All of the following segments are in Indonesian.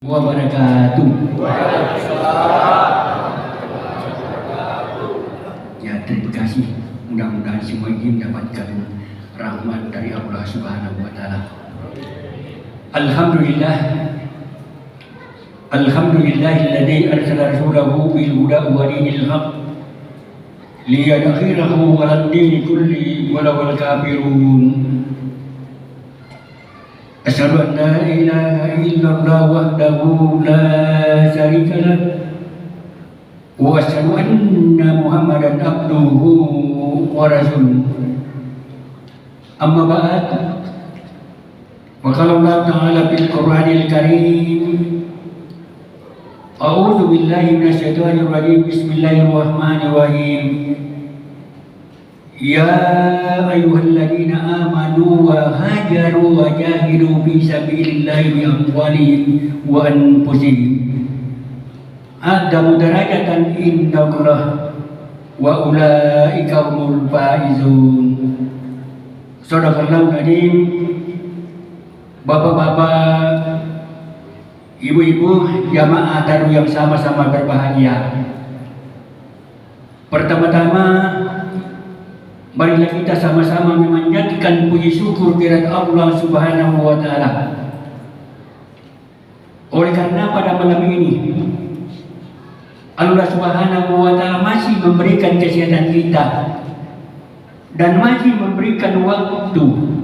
wabarakatuh. Ya, terima kasih. Mudah-mudahan semua ini mendapatkan rahmat dari Allah Subhanahu wa taala. Alhamdulillah. Alhamdulillahilladzi arsala rasulahu bil huda wa dinil haqq liyudkhirahu 'alad dini kulli walau kafirun. Asyhadu an la ilaha illallah wahdahu la syarika lah wa asyhadu anna Muhammadan abduhu wa rasuluh. Amma ba'd. Wa qala Allah ta'ala fil Qur'anil Karim, a'udzu billahi minasyaitonir rajim. Bismillahirrahmanirrahim. Ya ayyuhalladzina amanu wa hajaru wa jahidu fi sabilillahi bi amwalihim wa anfusihim a'zamu darajatan indallah wa ulaika humul faizun. Shadaqallahul adzim. Bapak-bapak, ibu-ibu, jamaah taruh yang sama-sama berbahagia. Pertama-tama, marilah kita sama-sama memanjatkan puji syukur kehadirat Allah Subhanahu wa taala. Oleh karena pada malam ini Allah Subhanahu wa taala masih memberikan kesehatan kita dan masih memberikan waktu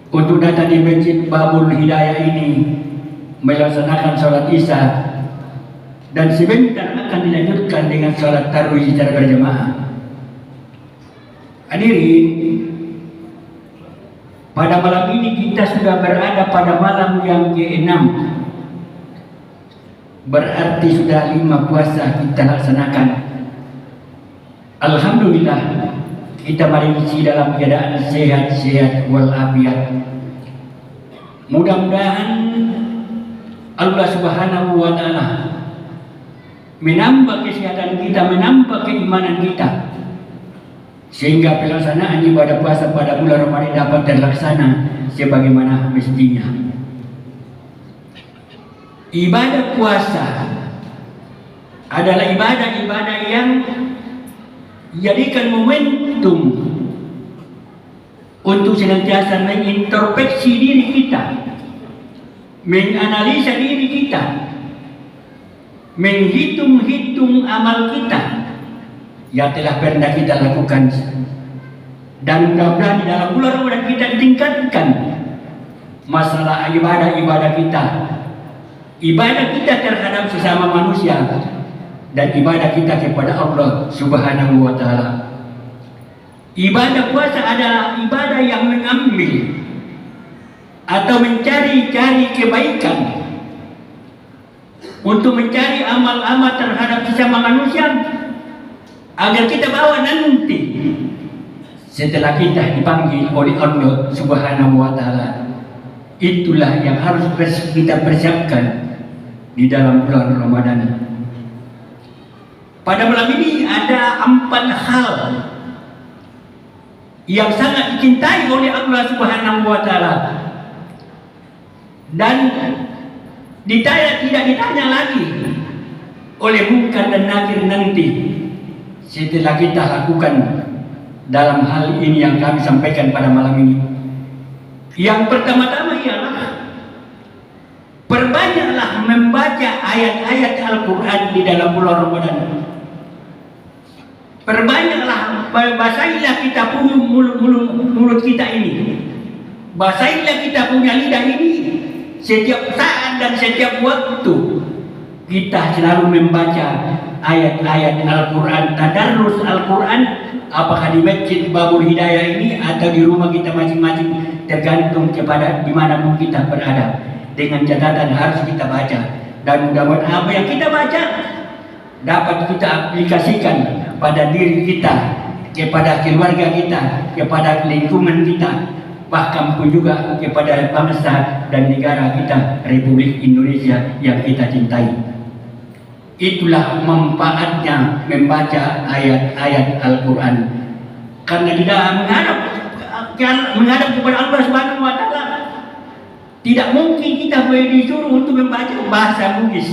untuk datang di Masjid Babul Hidayah ini melaksanakan sholat Isya, dan sebentar akan dilanjutkan dengan sholat tarawih secara berjamaah. Hadirin, pada malam ini kita sudah berada pada malam yang ke-6. Berarti sudah 5 puasa kita laksanakan. Alhamdulillah, kita masih dalam keadaan sehat-sehat walafiat. Mudah-mudahan Allah Subhanahu wa taala menambah kesehatan kita, menambah keimanan kita, sehingga pelaksanaan ibadah puasa pada bulan Ramadan dapat terlaksana sebagaimana mestinya. Ibadah puasa adalah ibadah-ibadah yang jadikan momentum untuk senantiasa mengintrospeksi diri kita, menganalisa diri kita, menghitung-hitung amal kita yang telah pernah kita lakukan, dan mudah-mudahan di dalam bulan Ramadan kita ditingkatkan masalah ibadah-ibadah kita, ibadah kita terhadap sesama manusia, dan ibadah kita kepada Allah Subhanahu wa taala. Ibadah puasa adalah ibadah yang mengambil atau mencari-cari kebaikan untuk mencari amal-amal terhadap sesama manusia agar kita bawa nanti setelah kita dipanggil oleh Allah Subhanahu wa taala. Itulah yang harus kita persiapkan di dalam bulan Ramadan. Pada malam ini ada 4 hal yang sangat dicintai oleh Allah Subhanahu wa taala, dan tidak ditanya lagi oleh Munkar dan Nakir nanti setelah kita lakukan dalam hal ini yang kami sampaikan pada malam ini. Yang pertama-tama ialah perbanyaklah membaca ayat-ayat Al-Quran di dalam bulan Ramadan. Perbanyaklah, basahilah kita punya mulut kita ini, basahilah kita punya lidah ini. Setiap saat dan setiap waktu kita selalu membaca ayat-ayat Al-Quran, tadarrus Al-Quran, apakah di Masjid Babul Hidayah ini atau di rumah kita masing-masing, tergantung kepada dimanapun kita berada. Dengan catatan harus kita baca, dan mudah-mudahan apa yang kita baca dapat kita aplikasikan pada diri kita, kepada keluarga kita, kepada lingkungan kita, bahkan pun juga kepada bangsa dan negara kita, Republik Indonesia yang kita cintai. Itulah manfaatnya membaca ayat-ayat Al-Quran, karena kita menghadap kepada Allah Subhanahu wa taala, Tidak mungkin kita boleh disuruh untuk membaca bahasa Bugis,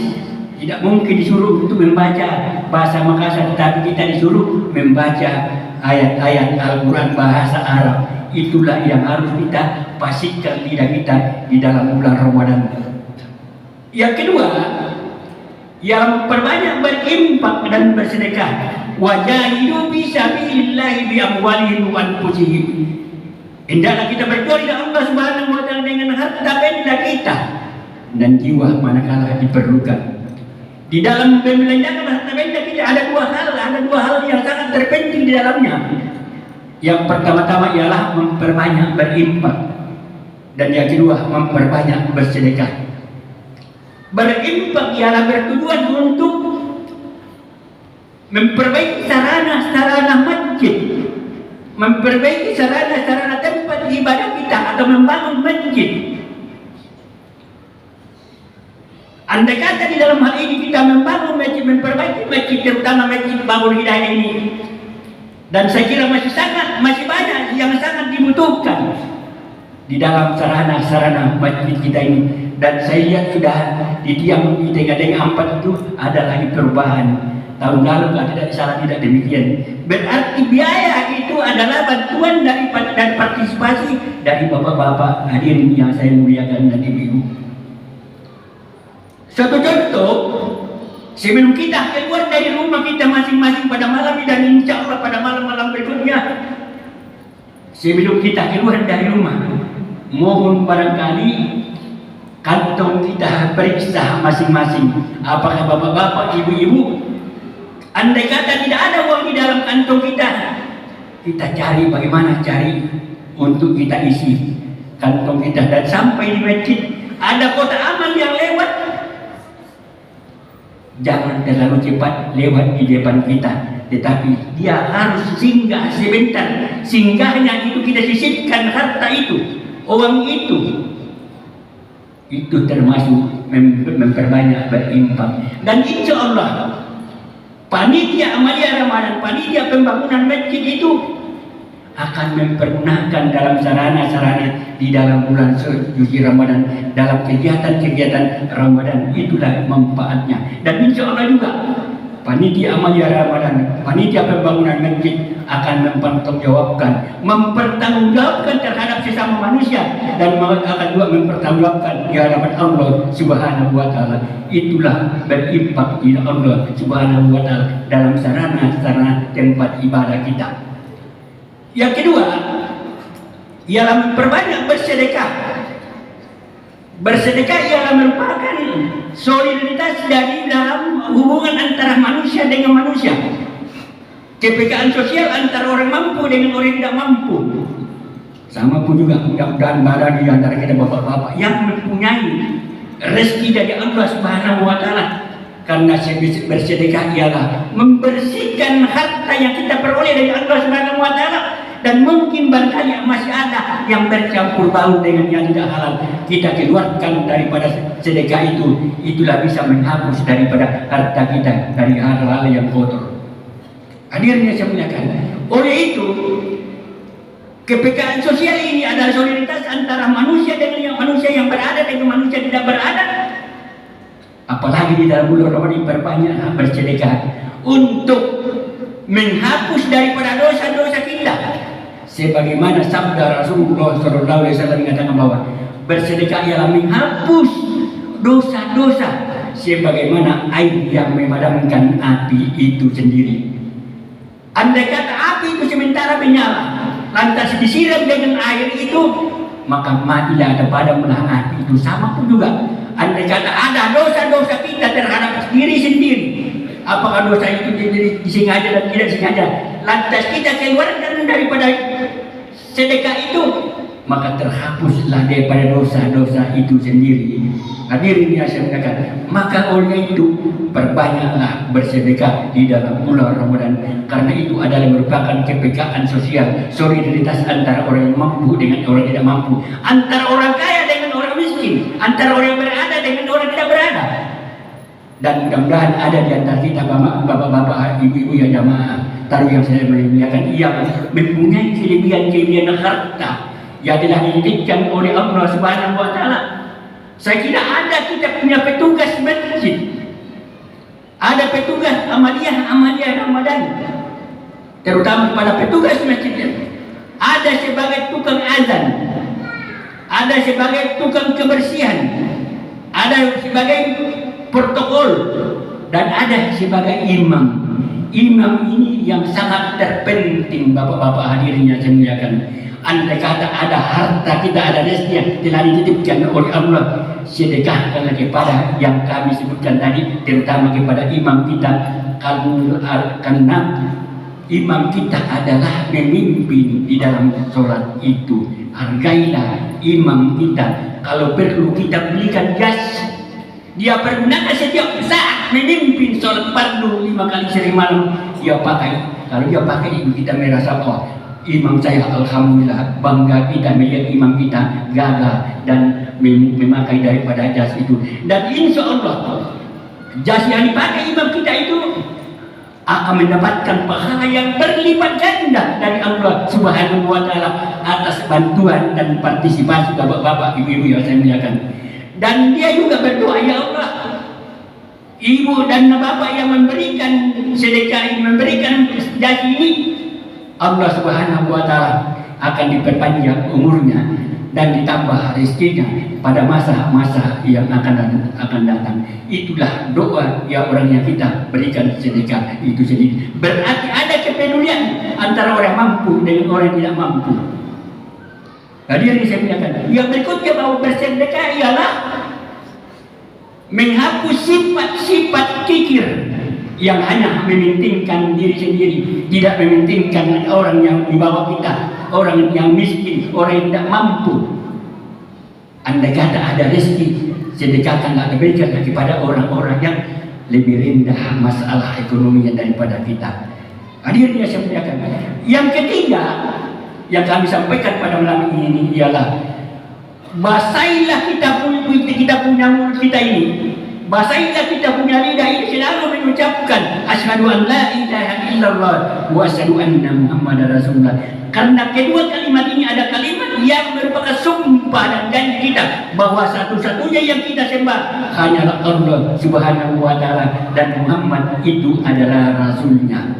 tidak mungkin disuruh untuk membaca bahasa Makassar, tetapi kita disuruh membaca ayat-ayat Al-Quran bahasa Arab. Itulah yang harus kita pastikan lidah kita di dalam bulan Ramadan. Yang kedua, yang perbanyak berimpak dan bersedekah. Wajahidu fisabilillahi bi amwalihim wa anfusihim. Hendaklah kita berdoa kepada Allah Subhanahu wa taala dengan harta benda kita dan jiwa manakala diperlukan. Di dalam membelanjakan harta benda kita ada dua hal yang sangat terpenting di dalamnya. Yang pertama-tama ialah memperbanyak berimpak, dan yang kedua memperbanyak bersedekah. Berimpak ialah bertujuan untuk memperbaiki sarana-sarana masjid, memperbaiki sarana-sarana tempat ibadah kita, atau membangun masjid. Andai kata di dalam hal ini kita membangun masjid, memperbaiki masjid, terutama masjid Bangun Hidayah ini, dan saya kira masih banyak yang sangat dibutuhkan di dalam sarana-sarana masjid kita ini. Dan saya lihat sudah di tiang di tengah-tengah 4 itu ada lagi perubahan. Tahun lalu tidak salah, tidak demikian. Berarti biaya itu adalah bantuan dan partisipasi dari bapak-bapak hadirin yang saya muliakan dan ibu-ibu. Satu contoh, sebelum kita keluar dari rumah kita masing-masing pada malam ini, dan insya Allah pada malam-malam berikutnya, sebelum kita keluar dari rumah, mohon barangkali kantong kita periksa masing-masing. Apakah bapak-bapak, ibu-ibu, andai kata tidak ada uang di dalam kantong kita, kita cari bagaimana cari untuk kita isi kantong kita. Dan sampai di masjid ada kotak amal yang lewat, jangan terlalu cepat lewat di depan kita, tetapi dia harus singgah sebentar. Singgahnya itu kita sisipkan harta itu, uang itu termasuk memperbanyak berimpak. Dan insya Allah panitia amalia Ramadan, panitia pembangunan masjid itu akan mempergunakan dalam sarana-sarana di dalam bulan suci Ramadan, dalam kegiatan-kegiatan Ramadan. Itulah manfaatnya. Dan insya Allah juga panitia amalia Ramadan, panitia pembangunan masjid akan mempertanggungjawabkan terhadap sesama manusia, dan akan juga mempertanggungjawabkan di hadapan Allah Subhanahu wa taala. Itulah berimpak di Allah Subhanahu wa taala dalam sarana-sarana tempat ibadah kita. Yang kedua ialah memperbanyak bersedekah. Bersedekah ialah merupakan solidaritas dari dalam hubungan antara manusia dengan manusia, kepekaan sosial antara orang mampu dengan orang tidak mampu. Sama pun juga mudah-mudahan barang di antara kita bapak-bapak yang mempunyai rezeki dari Allah Subhanahu wa taala, karena bersedekah ialah membersihkan harta yang kita peroleh dari Allah Subhanahu wa taala. Dan mungkin barangkali masih ada yang bercampur bau dengan yang tidak halal, kita keluarkan daripada sedekah itu. Itulah bisa menghapus daripada harta kita dari hal-hal yang kotor. Hadirin yang saya muliakan, oleh itu kepekaan sosial ini adalah solidaritas antara manusia dengan manusia yang berada dengan manusia tidak berada. Apalagi di dalam bulan Ramadan berbanyak bersedekah untuk menghapus daripada dosa-dosa kita. Sebagaimana sabda Rasulullah SAW mengatakan bahwa bersedekah ialah menghapus dosa-dosa sebagaimana air yang memadamkan api itu sendiri. Andai kata api itu sementara menyala, lantas disiram dengan air itu, maka matilah atau padamlah api itu. Sama pun juga, andai kata ada dosa-dosa kita terhadap diri sendiri, apakah dosa itu disengaja dan tidak sengaja, lantas kita keluarkan daripada sedekah itu, maka terhapuslah daripada dosa-dosa itu sendiri. Hadirin yang saya muliakan, maka oleh itu perbanyaklah bersedekah di dalam bulan Ramadan, karena itu adalah merupakan kepekaan sosial, solidaritas antara orang yang mampu dengan orang tidak mampu, antara orang kaya dengan orang miskin, antara orang yang berada dengan orang tidak berada. Dan mudah-mudahan ada di antara kita bapak-bapak, ibu-ibu yang jamaah taruh yang saya muliakan, yang mempunyai kelebihan harta yang telah dititipkan oleh Allah Subhanahu wa taala, Saya kira ada kita punya petugas masjid, ada petugas amaliyah Ramadan, terutama pada petugas masjid. Ada sebagai tukang azan, ada sebagai tukang kebersihan, ada sebagai protokol, dan ada sebagai imam. Imam ini yang sangat terpenting, bapak-bapak hadirin yang saya muliakan. Andai kata ada harta kita, ada rezeki yang telah dititipkan oleh Allah, sedekahkanlah kepada yang kami sebutkan tadi, terutama kepada imam kita, karena imam kita adalah memimpin di dalam sholat itu. Hargailah imam kita. Kalau perlu kita belikan jas, dia pergunakan setiap saat memimpin sholat fardu 5 kali sehari malam, dia pakai. Kalau dia pakai, kita merasa, oh, imam saya alhamdulillah, bangga kita melihat imam kita gagah dan memakai daripada jas itu. Dan insya Allah jas yang dipakai imam kita itu akan mendapatkan pahala yang berlipat ganda dari Allah Subhanahu wa Ta'ala atas bantuan dan partisipasi bapak-bapak, ibu-ibu yang saya muliakan. Dan dia juga berdoa, ya Allah, ibu dan bapak yang memberikan sedekah ini, memberikan jas ini, Allah Subhanahu wa Ta'ala akan diperpanjang umurnya dan ditambah rezekinya pada masa-masa yang akan datang. Itulah doa yang orang yang kita berikan sedekah itu sendiri. Berarti ada kepedulian antara orang mampu dengan orang yang tidak mampu. Tadi yang saya katakan, yang berikutnya bahwa bersedekah ialah menghapus sifat-sifat kikir yang hanya mementingkan diri sendiri, tidak mementingkan orang yang di bawah kita, orang yang miskin, orang yang tidak mampu. Andai kata ada rezeki, sedekahkanlah, berikanlah kepada orang-orang yang lebih rendah masalah ekonominya daripada kita. Hadirin yang saya muliakan. Yang ketiga yang kami sampaikan pada malam ini ialah basahilah kita punya mulut kita ini, basahilah kita punya lidah ini selalu mengucapkan asyhadu an la ilaha illallah wa asyhadu anna muhammadar rasulullah. Karena kedua kalimat ini ada kalimat yang merupakan sumpah dan janji kita bahwa satu-satunya yang kita sembah hanyalah Allah Subhanahu wa Ta'ala dan Muhammad itu adalah rasulnya.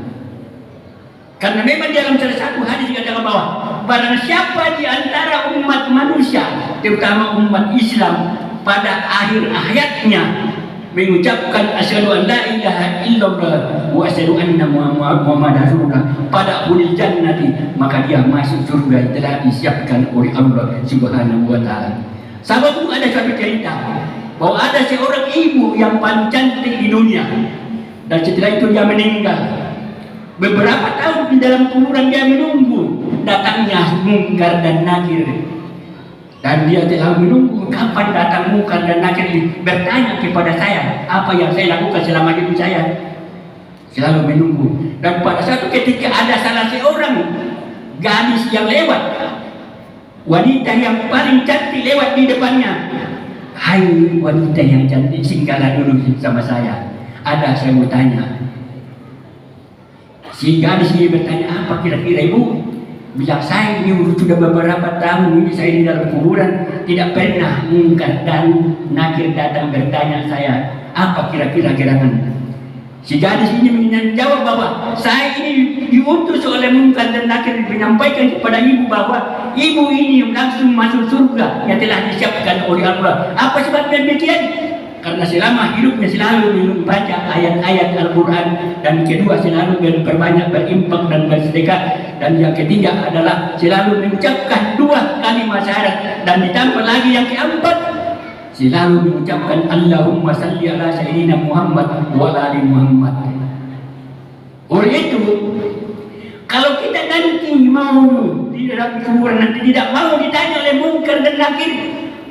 Karena memang dalam salah satu hadis dikatakan bahwa barang siapa di antara umat manusia, terutama umat Islam, pada akhir hayatnya mengucapkan asyhadu an la ilaha illallah wa asyhadu anna muhammadar rasulullah pada hulil jannati, maka dia masuk surga yang telah disiapkan oleh Allah Subhanahu wa Ta'ala. Sahabat itu ada satu cerita bahwa ada seorang ibu yang paling cantik di dunia, dan setelah itu dia meninggal. Beberapa tahun di dalam kuburan dia menunggu datangnya Munkar dan Nakir, dan dia telah menunggu kapan datang Munkar dan Nakir bertanya kepada saya apa yang saya lakukan selama hidup saya. Selalu menunggu. Dan pada satu ketika ada salah seorang gadis yang lewat, wanita yang paling cantik lewat di depannya. Hai wanita yang cantik, singgahlah dulu sama saya, ada saya mau tanya. Si gadis ini bertanya, apa kira-kira ibu? Bilang, saya ini sudah beberapa tahun ini saya di dalam kuburan, tidak pernah Munkar dan Nakir datang bertanya saya apa kira-kira gerangan. Si gadis ini menjawab bahwa saya ini diutus oleh Munkar dan Nakir menyampaikan kepada ibu bahwa ibu ini langsung masuk surga yang telah disiapkan oleh Allah. Apa sebabnya demikian? Karena selama hidupnya selalu membaca ayat-ayat Al-Quran, dan kedua selalu berbanyak berinfak dan bersedekah, dan yang ketiga adalah selalu mengucapkan 2 kalimat syahadat, dan ditambah lagi yang keempat selalu mengucapkan Allahumma salli ala sayyidina Muhammad wa ali Muhammad. Oleh itu, kalau kita nanti mau di dalam kuburan nanti tidak mau ditanya oleh Munkar dan Nakir,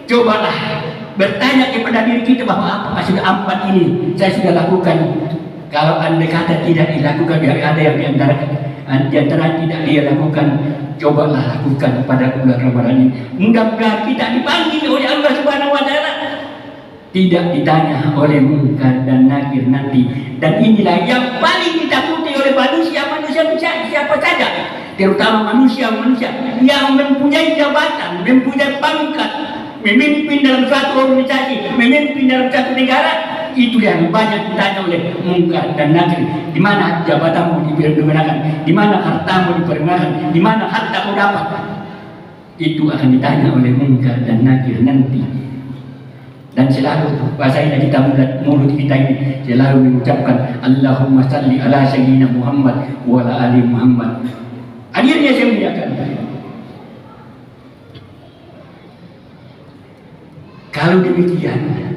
cobalah bertanya kepada diri kita bahwa apa sudah 4 ini saya sudah lakukan. Kalau andai kata tidak dilakukan, biar ada yang di antara tidak dia lakukan, cobalah lakukan pada bulan Ramadan ini. Mudah-mudahan kita dipanggil oleh Allah Subhanahu wa Ta'ala, tidak ditanya oleh Munkar dan Nakir nanti. Dan inilah yang paling ditakuti oleh manusia siapa saja, terutama manusia yang mempunyai jabatan, mempunyai pangkat, memimpin dalam suatu organisasi, memimpin dalam satu negara, itu yang banyak ditanya oleh mungkar dan nakir. Di mana jabatanmu dipergunakan, di mana hartamu dipergunakan, di mana hartamu dapat. Itu akan ditanya oleh mungkar dan nakir nanti. Dan selalu bahasanya kita mulut kita ini selalu mengucapkan Allahumma salli ala sayyidina Muhammad wa ala ali Muhammad. Akhirnya saya muliakan, kalau demikian,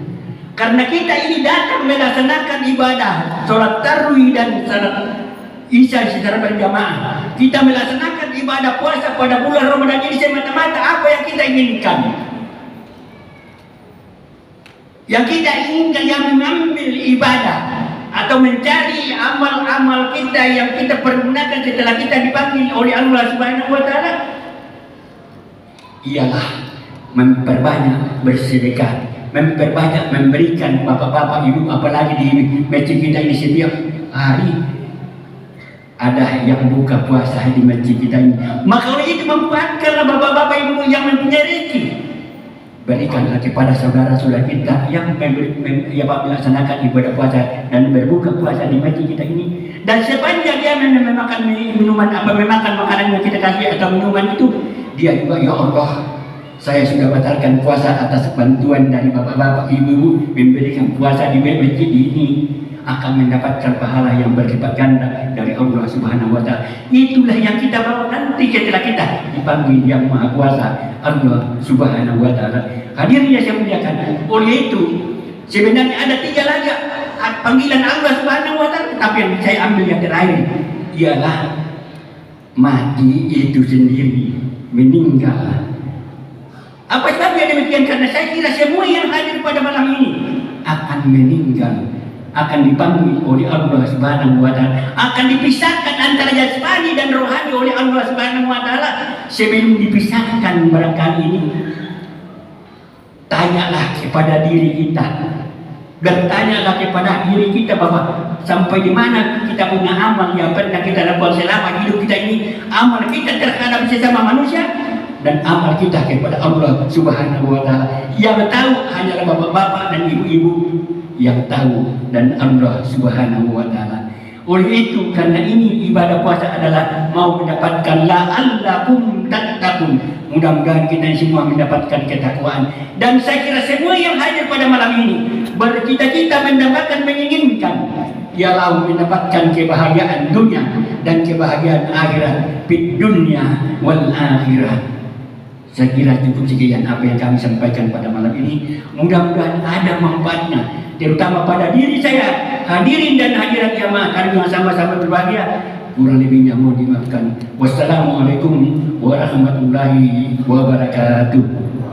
karena kita ini datang melaksanakan ibadah sholat tarawih dan sholat isya secara berjamaah, kita melaksanakan ibadah puasa pada bulan Ramadan ini semata-mata apa yang kita inginkan. Yang kita inginkan yang mengambil ibadah atau mencari amal-amal kita yang kita pergunakan setelah kita dipanggil oleh Allah Subhanahu wa Ta'ala, ialah memperbanyak bersedekah, memperbanyak memberikan bapak-bapak ibu, apalagi di masjid kita ini setiap hari ada yang buka puasa di masjid kita ini. Maka oleh itu manfaatkanlah bapak-bapak ibu yang mempunyai rezeki, berikanlah kepada saudara-saudara kita yang melaksanakan ibadah puasa dan berbuka puasa di masjid kita ini. Dan sepanjang dia memakan minuman memakan makanan yang kita kasih atau minuman itu, dia juga, ya Allah, saya sudah batalkan puasa atas bantuan dari bapak-bapak ibu-ibu memberikan puasa di masjid ini, akan mendapatkan pahala yang berlipat ganda dari Allah Subhanahu wa Ta'ala. Itulah yang kita bawa nanti setelah kita dipanggil yang Maha Kuasa, Allah Subhanahu wa Ta'ala. Hadirnya saya muliakan, oleh itu sebenarnya ada 3 lagi panggilan Allah Subhanahu wa Ta'ala, tapi yang saya ambil yang terakhir ialah mati itu sendiri, meninggal. Apa sebabnya demikian? Karena saya kira semua yang hadir pada malam ini akan meninggal, akan dipanggil oleh Allah Subhanahu wa Ta'ala, akan dipisahkan antara jasmani dan rohani oleh Allah Subhanahu wa Ta'ala. Sebelum dipisahkan barangkali ini, tanyalah kepada diri kita, bertanyalah kepada diri kita bahwa sampai di mana kita punya amal yang pernah kita lakukan selama hidup kita ini, amal kita terhadap sesama manusia dan amal kita kepada Allah Subhanahu wa Ta'ala. Yang tahu hanyalah bapak-bapak dan ibu-ibu yang tahu, dan Allah Subhanahu wa Ta'ala. Oleh itu, karena ini ibadah puasa adalah mau mendapatkan la'allakum tattaqun. Mudah-mudahan kita semua mendapatkan ketakwaan. Dan saya kira semua yang hadir pada malam ini bercita-cita mendapatkan, menginginkan ialah mendapatkan kebahagiaan dunia dan kebahagiaan akhirat, fid dunya wal akhirah. Saya kira cukup sekian apa yang kami sampaikan pada malam ini. Mudah-mudahan ada manfaatnya, terutama pada diri saya, hadirin dan hadirat jamaah kami yang sama-sama berbahagia. Kurang lebihnya mohon dimaafkan. Wassalamualaikum warahmatullahi wabarakatuh.